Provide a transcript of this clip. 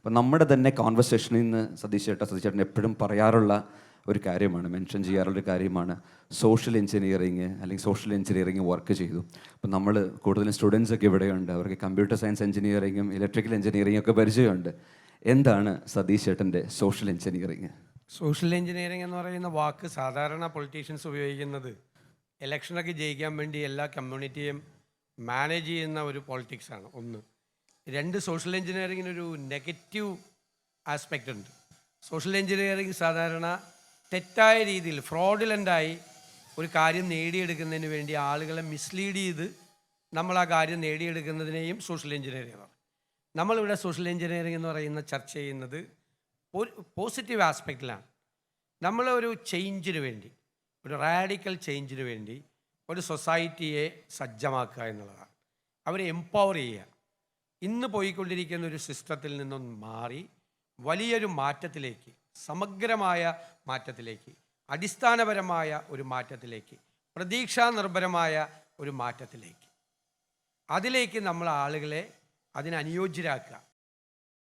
അപ്പോൾ നമ്മുടെ തന്നെ കോൺവെർസേഷനിൽ നിന്ന് സതീഷ് ചേട്ടൻ എപ്പോഴും പറയാറുള്ള ഒരു കാര്യമാണ്, മെൻഷൻ ചെയ്യാറുള്ളൊരു കാര്യമാണ് സോഷ്യൽ എഞ്ചിനീയറിങ് അല്ലെങ്കിൽ സോഷ്യൽ എഞ്ചിനീയറിങ് വർക്ക് ചെയ്തു. അപ്പോൾ നമ്മൾ കൂടുതലും സ്റ്റുഡൻസ് ഒക്കെ ഇവിടെയുണ്ട്, അവർക്ക് കമ്പ്യൂട്ടർ സയൻസ് എഞ്ചിനീയറിങ്ങും ഇലക്ട്രിക്കൽ എഞ്ചിനീയറിങ്ങും ഒക്കെ പരിചയമുണ്ട്. എന്താണ് സതീഷ് ചേട്ടൻ്റെ സോഷ്യൽ എഞ്ചിനീയറിങ്? സോഷ്യൽ എഞ്ചിനീയറിംഗ് എന്ന് പറയുന്ന വാക്ക് സാധാരണ പൊളിറ്റീഷ്യൻസ് ഉപയോഗിക്കുന്നത് ഇലക്ഷനൊക്കെ ജയിക്കാൻ വേണ്ടി എല്ലാ കമ്മ്യൂണിറ്റിയും മാനേജ് ചെയ്യുന്ന ഒരു പൊളിറ്റിക്സാണ്. ഒന്ന്. രണ്ട്, സോഷ്യൽ എഞ്ചിനീയറിങ്ങിനൊരു നെഗറ്റീവ് ആസ്പെക്റ്റ് ഉണ്ട്. സോഷ്യൽ എഞ്ചിനീയറിംഗ് സാധാരണ തെറ്റായ രീതിയിൽ ഫ്രോഡിലൻ്റായി ഒരു കാര്യം നേടിയെടുക്കുന്നതിന് വേണ്ടി ആളുകളെ മിസ്ലീഡ് ചെയ്ത് നമ്മൾ ആ കാര്യം നേടിയെടുക്കുന്നതിനെയും സോഷ്യൽ എഞ്ചിനീയറിംഗ് പറയും. നമ്മളിവിടെ സോഷ്യൽ എഞ്ചിനീയറിംഗ് എന്ന് പറയുന്ന ചർച്ച ചെയ്യുന്നത് പോസിറ്റീവ് ആസ്പെക്റ്റിലാണ്. നമ്മളൊരു ചേഞ്ചിന് വേണ്ടി, ഒരു റാഡിക്കൽ ചേഞ്ചിന് വേണ്ടി ഒരു സൊസൈറ്റിയെ സജ്ജമാക്കുക എന്നുള്ളതാണ്. അവരെ എംപവർ ചെയ്യുക. ഇന്ന് പോയിക്കൊണ്ടിരിക്കുന്ന ഒരു സിസ്റ്റത്തിൽ നിന്നും മാറി വലിയൊരു മാറ്റത്തിലേക്ക്, സമഗ്രമായ മാറ്റത്തിലേക്ക്, അടിസ്ഥാനപരമായ ഒരു മാറ്റത്തിലേക്ക്, പ്രതീക്ഷാനിർഭരമായ ഒരു മാറ്റത്തിലേക്ക്, അതിലേക്ക് നമ്മൾ ആളുകളെ അതിനനുയോജ്യരാക്കുക.